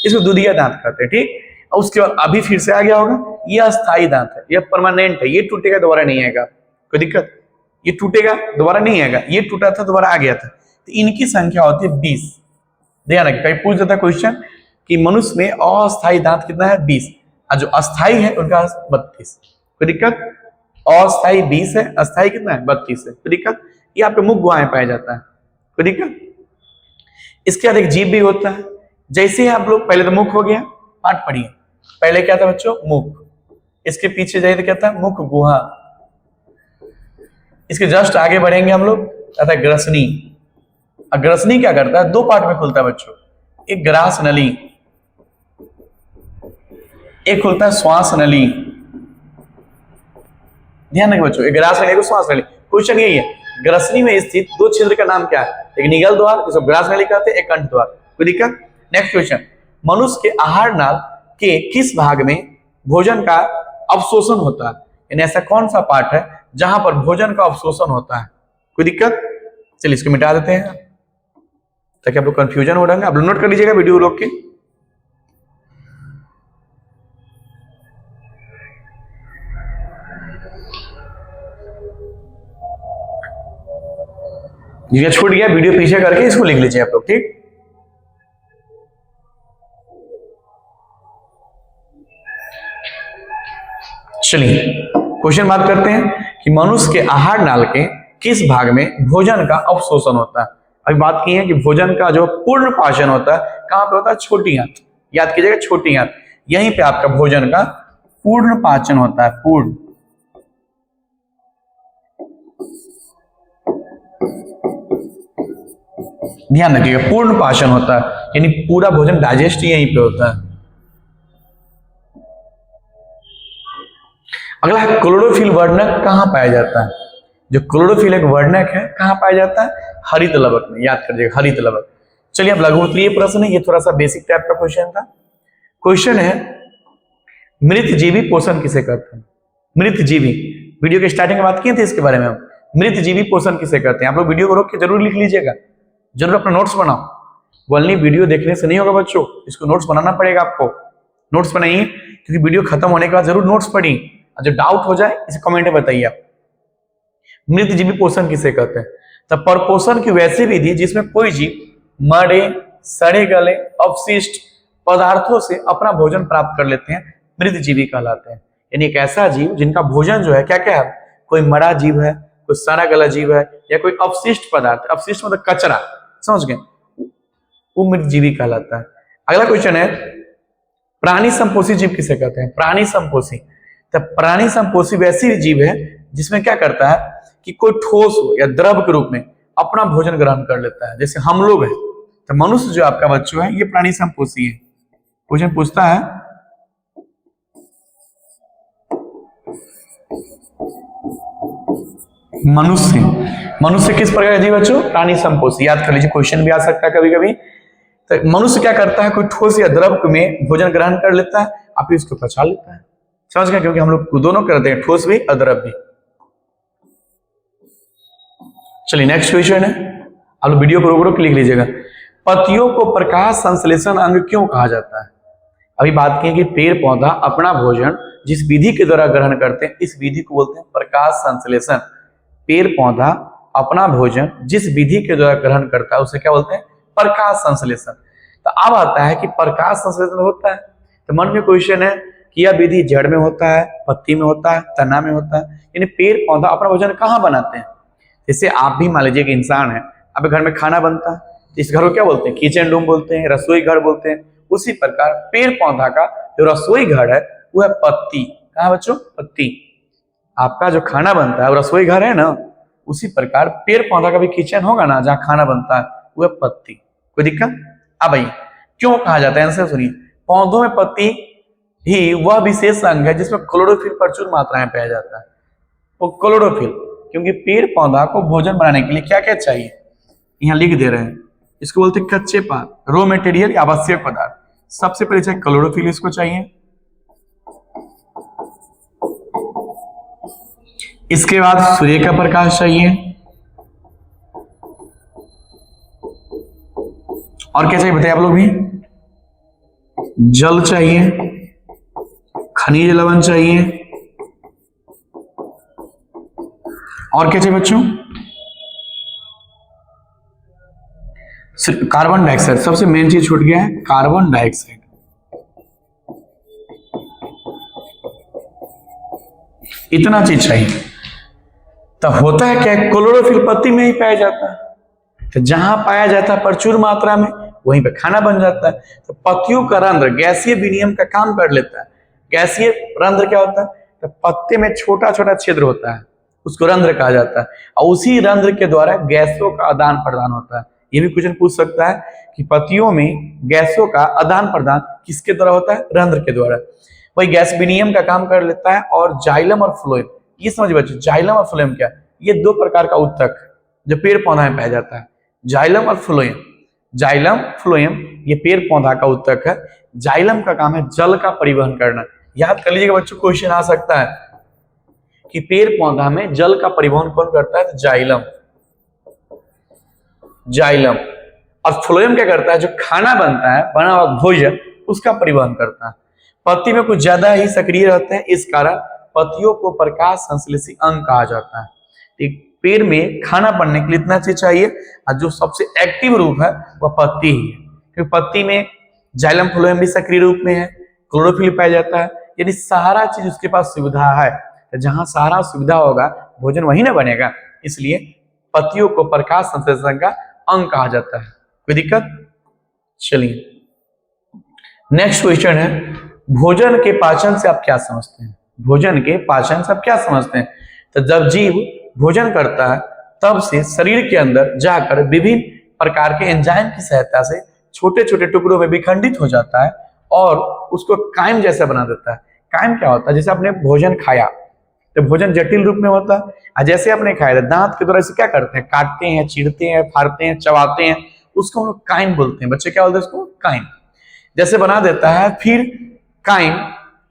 इसको दूधिया दांत कहते हैं। ठीक, और उसके बाद अभी फिर से आ गया होगा, ये अस्थाई दांत है, ये परमानेंट है, ये टूटेगा दोबारा नहीं आएगा। कोई दिक्कत? ये टूटेगा दोबारा नहीं आएगा, ये टूटा था दोबारा आ गया था। तो इनकी संख्या होती है 20। ध्यान रखिए, कहीं पूछ देता क्वेश्चन कि मनुष्य में अस्थाई दांत कितना है? 20, और जो अस्थाई है उनका 32। कोई दिक्कत? अस्थाई 20 है, अस्थाई कितना है? 32 है। कोई दिक्कत? ये आपके मुख गुहा में पाया जाता है। कोई दिक्कत? इसके बाद एक जीभ भी होता है। जैसे ही आप लोग, पहले तो मुख हो गया, पाठ पढ़िए। पहले क्या था बच्चों? मुख। इसके पीछे जाइए तो क्या था? मुख गुहा। इसके जस्ट आगे बढ़ेंगे हम लोग, क्या था? ग्रसनी। ग्रसनी क्या करता है? 2 पार्ट में खुलता है बच्चों, एक ग्रास नली, एक खुलता है श्वास नली। ध्यान रखिए बच्चों, एक ग्रास नली, एक श्वास नली। क्वेश्चन यही है, ग्रसनी में स्थित 2 छिद्र का नाम क्या है? एक निगल द्वार जिसको ग्रास नली कहते हैं, एक कंठ द्वार। कोई दिक्कत? नेक्स्ट क्वेश्चन, मनुष्य के आहार नाल के किस भाग में भोजन का अवशोषण होता है? यानी ऐसा कौन सा पार्ट है जहां पर भोजन का अवशोषण होता है? कोई दिक्कत? चलिए इसको मिटा देते हैं ताकि आप लोग कंफ्यूजन हो रहे हैं। आप लोग नोट कर लीजिएगा वीडियो रोक के। जिसका छूट गया वीडियो पीछे करके इसको लिख लीजिए आप लोग। ठीक, चलिए क्वेश्चन बात करते हैं कि मनुष्य के आहार नाल के किस भाग में भोजन का अवशोषण होता है? अभी बात की है कि भोजन का जो पूर्ण पाचन होता है कहां पे होता है? छोटी आंत। याद कीजिएगा, छोटी आंत, यहीं पे आपका भोजन का पूर्ण पाचन होता है। पूर्ण, ध्यान रखिएगा, पूर्ण पाचन होता है, यानी पूरा भोजन डाइजेस्ट यहीं पे होता है। अगला है क्लोरोफिल वर्णक कहां पाया जाता है? जो क्लोरोफिल एक वर्णक है, कहाँ पाया जाता है? हरित लवक में, याद कर लीजिएगा, हरित लवक। चलिए अब लघु उत्तरीय प्रश्न है, ये थोड़ा सा बेसिक टाइप का क्वेश्चन था। क्वेश्चन है मृत जीवी पोषण किसे कहते हैं? मृत जीवी, वीडियो के स्टार्टिंग में बात किए थे इसके बारे में हम। मृत जीवी पोषण किसे कहते हैं? आप लोग वीडियो को रोक के जरूर लिख लीजिएगा, जरूर अपना नोट्स बनाओ। ओनली वीडियो देखने से नहीं होगा बच्चों, इसको नोट्स बनाना पड़ेगा आपको। नोट्स बनाइए, क्योंकि वीडियो खत्म होने के बाद जरूर नोट्स पढ़िए, और जो डाउट हो जाए इसे कमेंट में बताइए आप। मृत जीवी पोषण किसे कहते हैं? तो परपोषण की वैसी विधि जिसमें कोई जीव मरे, सड़े गले, अपशिष्ट पदार्थों से अपना भोजन प्राप्त कर लेते हैं, मृत जीवी कहलाते हैं। यानी एक ऐसा जीव जिनका भोजन जो है क्या क्या है? कोई मरा जीव है, कोई सड़ा गला जीव है, या कोई अपशिष्ट पदार्थ, अपशिष्ट मतलब कचरा, समझ गए, वो मृत जीवी कहलाता है। अगला क्वेश्चन है प्राणी संपोषी जीव किसे कहते हैं? प्राणी संपोषी, तो प्राणी संपोषी वैसी जीव है जिसमें क्या करता है कि कोई ठोस हो या द्रव के रूप में अपना भोजन ग्रहण कर लेता है, जैसे हम लोग हैं। तो मनुष्य जो आपका बच्चों है, ये प्राणी संपोषी है। क्वेश्चन पूछता है मनुष्य किस प्रकार का जीव बच्चों? प्राणी संपोषी। याद कर लीजिए, क्वेश्चन भी आ सकता है कभी कभी। तो मनुष्य क्या करता है? कोई ठोस या द्रव में भोजन ग्रहण कर लेता है, आप इसको पचा लेता है, समझ गए? क्योंकि हम लोग दोनों करते हैं, ठोस भी और द्रव भी। चलिए नेक्स्ट क्वेश्चन है, आप लोग वीडियो को रोक रोक लिख लीजिएगा। पत्तियों को प्रकाश संश्लेषण अंग क्यों कहा जाता है? अभी बात की कि पेड़ पौधा अपना भोजन जिस विधि के द्वारा ग्रहण करते हैं, इस विधि को बोलते हैं प्रकाश संश्लेषण। पेड़ पौधा अपना भोजन जिस विधि के द्वारा ग्रहण करता है, उसे क्या बोलते हैं? प्रकाश संश्लेषण। तो अब आता है कि प्रकाश संश्लेषण होता है, तो मन में क्वेश्चन है कि यह विधि जड़ में होता है, पत्ती में होता है, तना में होता है, यानी पेड़ पौधा अपना भोजन कहाँ बनाते हैं? जैसे आप भी मान लीजिए कि इंसान है, अब घर में खाना बनता है, इस घर को क्या बोलते हैं? किचन रूम बोलते हैं, रसोई घर बोलते हैं। उसी प्रकार पेड़ पौधा का जो रसोई घर है वो है पत्ती। कहाँ बच्चों? पत्ती। आपका जो खाना बनता है वो रसोई घर है ना, उसी प्रकार पेड़ पौधा का भी किचन होगा ना, जहाँ खाना बनता है, वो है पत्ती। कोई दिक्कत? अब भाई क्यों कहा जाता है? आंसर सुनिए। पौधों में पत्ती ही वह विशेष अंग है जिसमें क्लोरोफिल प्रचुर मात्रा में पाया जाता है। वो क्लोरोफिल, क्योंकि पेड़ पौधा को भोजन बनाने के लिए क्या क्या चाहिए, यहाँ लिख दे रहे हैं। इसको बोलते हैं कच्चे पदार्थ, रॉ मटेरियल, आवश्यक पदार्थ। सबसे पहले चाहिए क्लोरोफिल, इसको चाहिए। इसके बाद सूर्य का प्रकाश चाहिए, और क्या चाहिए बताइए आप लोग भी? जल चाहिए, खनिज लवण चाहिए, और क्या चाहिए बच्चों? Carbon dioxide. सबसे मेन चीज छूट गया है, कार्बन डाइऑक्साइड। इतना चीज चाहिए। तो होता है क्या? क्लोरोफिल पत्ती में ही पाया जाता है, तो जहां पाया जाता है प्रचुर मात्रा में, वहीं पे खाना बन जाता है। तो पत्तियों का रंध्र गैसीय विनिमय का काम कर लेता है। गैसीय रंध्र क्या होता है? तो पत्ते में छोटा छोटा छिद्र होता है, उसको रंध्र कहा जाता है, और उसी रंध्र के द्वारा गैसों का आदान प्रदान होता है। ये भी क्वेश्चन पूछ सकता है कि पत्तियों में गैसों का आदान प्रदान किसके द्वारा होता है? रंध्र के द्वारा। वही गैस विनिमय का काम कर लेता है। और जाइलम और फ्लोएम, ये समझ बच्चों, जाइलम और फ्लोएम क्या? ये दो प्रकार का उत्तक जो पेड़ पौधा में पाया जाता है, जाइलम और फ्लोएम। जाइलम फ्लोएम ये पेड़ पौधा का उत्तक है। जाइलम का काम है जल का परिवहन करना। याद कर लीजिएगा बच्चों, क्वेश्चन आ सकता है कि पेड़ पौधा में जल का परिवहन कौन करता है? तो जाइलम। जाइलम। और फ्लोएम क्या करता है? जो खाना बनता है, बना हुआ भोजन, उसका परिवहन करता है। पत्ती में कुछ ज्यादा ही सक्रिय रहते हैं, इस कारण पत्तियों को प्रकाश संश्लेषी अंग कहा जाता है। एक पेड़ में खाना बनने के लिए इतना चीज चाहिए, और जो सबसे एक्टिव रूप है वह पत्ती ही है, क्योंकि पत्ती में जाइलम फ्लोएम भी सक्रिय रूप में है, क्लोरोफिल पाया जाता है, यानी सारा चीज उसके पास सुविधा है। तो जहां सारा सुविधा होगा, भोजन वहीं ना बनेगा, इसलिए पत्तियों को प्रकाश संश्लेषण का अंग कहा जाता है। कोई दिक्कत? चलिए नेक्स्ट क्वेश्चन है, भोजन के पाचन से आप क्या समझते हैं? भोजन के पाचन से आप क्या समझते हैं? तो जब जीव भोजन करता है, तब से शरीर के अंदर जाकर विभिन्न प्रकार के एंजाइम की सहायता से छोटे छोटे टुकड़ों में विखंडित हो जाता है और उसको काइम जैसा बना देता है। काइम क्या होता है? जैसे आपने भोजन खाया, तो भोजन जटिल रूप में होता है। जैसे आपने खाया था, दांत के द्वारा इसे क्या करते हैं, काटते हैं, चीरते हैं, फाड़ते हैं, चबाते हैं, उसको हम लोग काइम बोलते हैं। बच्चे क्या बोलते हैं उसको, काइम। जैसे बना देता है, फिर काइम,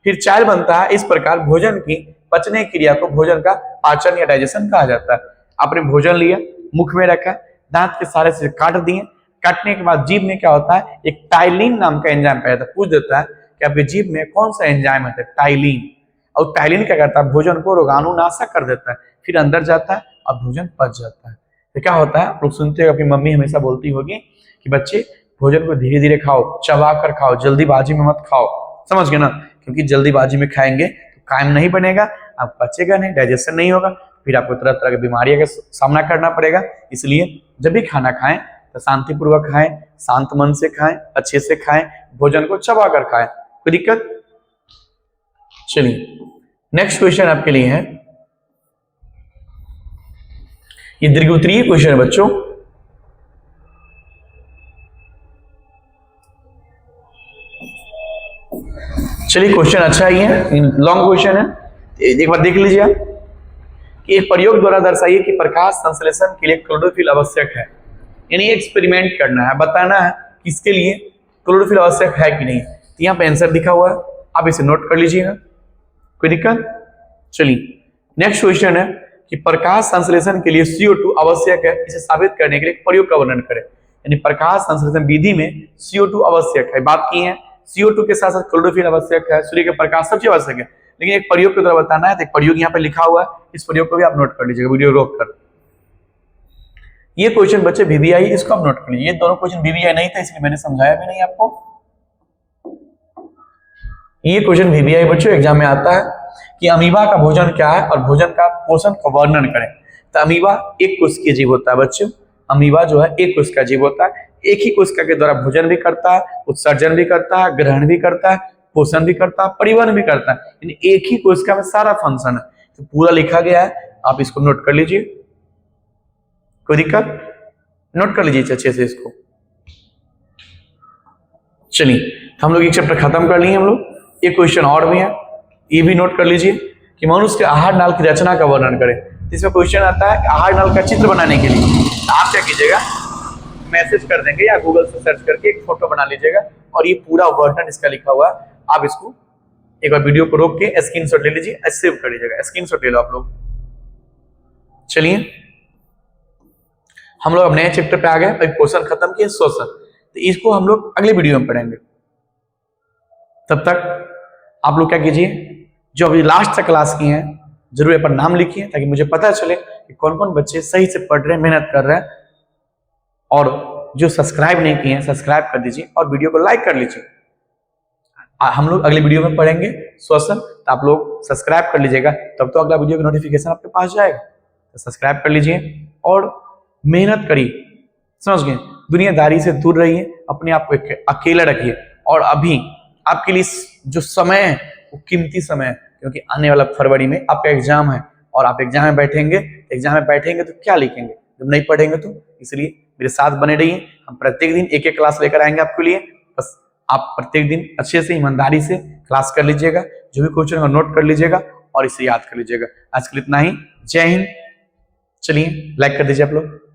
फिर चायल बनता है। इस प्रकार भोजन की पचने की क्रिया को भोजन का पाचन या डाइजेशन कहा जाता है। आपने भोजन लिया, मुख में रखा, दांत के सहारे से काट दिए, काटने के बाद जीभ में क्या होता है, एक टाइलिन नाम का एंजाइम पाया जाता है। पूछ देता है कि आपके जीभ में कौन सा एंजाइम है, टाइलिन। और टाइलिन क्या करता है, भोजन को रोगाणुनाशक कर देता है, फिर अंदर जाता है और भोजन पच जाता है। तो क्या होता है, आप लोग सुनते हो, अपनी मम्मी हमेशा बोलती होगी कि बच्चे भोजन को धीरे धीरे खाओ, चबा कर खाओ, जल्दीबाजी में मत खाओ। समझ गए ना, क्योंकि जल्दीबाजी में खाएंगे तो कायम नहीं बनेगा, आप पचेगा नहीं, डाइजेशन नहीं होगा, फिर आपको तरह तरह की बीमारियों का सामना करना पड़ेगा। इसलिए जब भी खाना खाएं तो शांतिपूर्वक खाएं, शांत मन से खाएं, अच्छे से खाएं, भोजन को चबा कर खाएं। कोई दिक्कत? चलिए नेक्स्ट क्वेश्चन आपके लिए है, ये दीर्घोत्तरीय क्वेश्चन है बच्चों। चलिए क्वेश्चन अच्छा ही है, लॉन्ग क्वेश्चन है, एक बार देख लीजिए आप कि एक प्रयोग द्वारा दर्शाइए कि प्रकाश संश्लेषण के लिए क्लोरोफिल आवश्यक है। यानी एक्सपेरिमेंट करना है, बताना है कि इसके लिए क्लोरोफिल आवश्यक है कि नहीं। तो यहाँ पे आंसर दिखा हुआ है, आप इसे नोट कर लीजिएगा। कोई दिक्कत? चलिए नेक्स्ट क्वेश्चन है कि प्रकाश संश्लेषण के लिए CO2 आवश्यक है, इसे साबित करने के लिए प्रयोग का वर्णन करें। यानी प्रकाश संश्लेषण विधि में CO2 आवश्यक है, बात की है। CO2 के साथ साथ क्लोरोफिल आवश्यक है, सूर्य के प्रकाश सब चीज आवश्यक है, लेकिन एक प्रयोग के द्वारा बताना है। तो एक प्रयोग यहाँ पे लिखा हुआ है, इस प्रयोग को भी आप नोट कर लीजिएगा वीडियो रोक कर। ये क्वेश्चन बच्चे VVI, इसको आप नोट कर लीजिए। ये दोनों क्वेश्चन VVI नहीं था, इसलिए मैंने समझाया भी नहीं आपको। ये क्वेश्चन VVI बच्चों एग्जाम में आता है कि अमीबा का भोजन क्या है और भोजन का पोषण का वर्णन करें। तो अमीबा एक कोशिकीय जीव होता है बच्चों, अमीबा जो है एक कोशिका जीव होता है, एक ही कोशिका के द्वारा भोजन भी करता है, उत्सर्जन भी करता है, ग्रहण भी करता है, पोषण भी करता है, परिवहन भी करता है। यानी एक ही कोशिका में सारा फंक्शन है। तो पूरा लिखा गया है, आप इसको नोट कर लीजिए। कोई दिक्कत? नोट कर लीजिए अच्छे से इसको। चलिए हम लोग एक चैप्टर खत्म कर लिए हम लोग। एक क्वेश्चन और भी है, ये भी नोट कर लीजिए कि मनुष्य के आहार नाल की रचना का वर्णन करें। इसमें क्वेश्चन आता है कि आहार नाल का चित्र बनाने के लिए आप क्या कीजिएगा, मैसेज कर देंगे या गूगल से सर्च करके एक फोटो बना लीजिएगा और ये पूरा वर्णन इसका लिखा हुआ है। आप इसको एक बार वीडियो को रोक के स्क्रीनशॉट ले लीजिए, सेव कर लीजिएगा, स्क्रीनशॉट ले लो आप लोग। चलिए हम लोग अब नए चैप्टर पे आ गए, एक क्वेश्चन खत्म किए, श्वसन। तो इसको हम लोग अगले वीडियो में पढ़ेंगे। तब तक आप लोग क्या कीजिए, जो अभी लास्ट तक क्लास की हैं जरूर यहाँ पर नाम लिखिए, ताकि मुझे पता चले कि कौन कौन बच्चे सही से पढ़ रहे हैं, मेहनत कर रहे हैं। और जो सब्सक्राइब नहीं किए हैं सब्सक्राइब कर दीजिए और वीडियो को लाइक कर लीजिए। हम लोग अगले वीडियो में पढ़ेंगे श्वसन, तो आप लोग सब्सक्राइब कर लीजिएगा, तब तो अगला वीडियो का नोटिफिकेशन आपके पास जाएगा। तो सब्सक्राइब कर लीजिए और मेहनत करिए, समझ गए। दुनियादारी से दूर रहिए, अपने आप को अकेला रखिए। और अभी आपके लिए जो समय है वो कीमती समय है, क्योंकि आने वाला फरवरी में आपका एग्जाम है और आप एग्जाम में बैठेंगे तो क्या लिखेंगे जब नहीं पढ़ेंगे तो। इसलिए मेरे साथ बने रहिए, हम प्रत्येक दिन एक एक क्लास लेकर आएंगे आपके लिए। बस आप प्रत्येक दिन अच्छे से ईमानदारी से क्लास कर लीजिएगा, जो भी क्वेश्चन है नोट कर लीजिएगा और इसे याद कर लीजिएगा। आज के लिए इतना ही, जय हिंद। चलिए लाइक कर दीजिए आप लोग।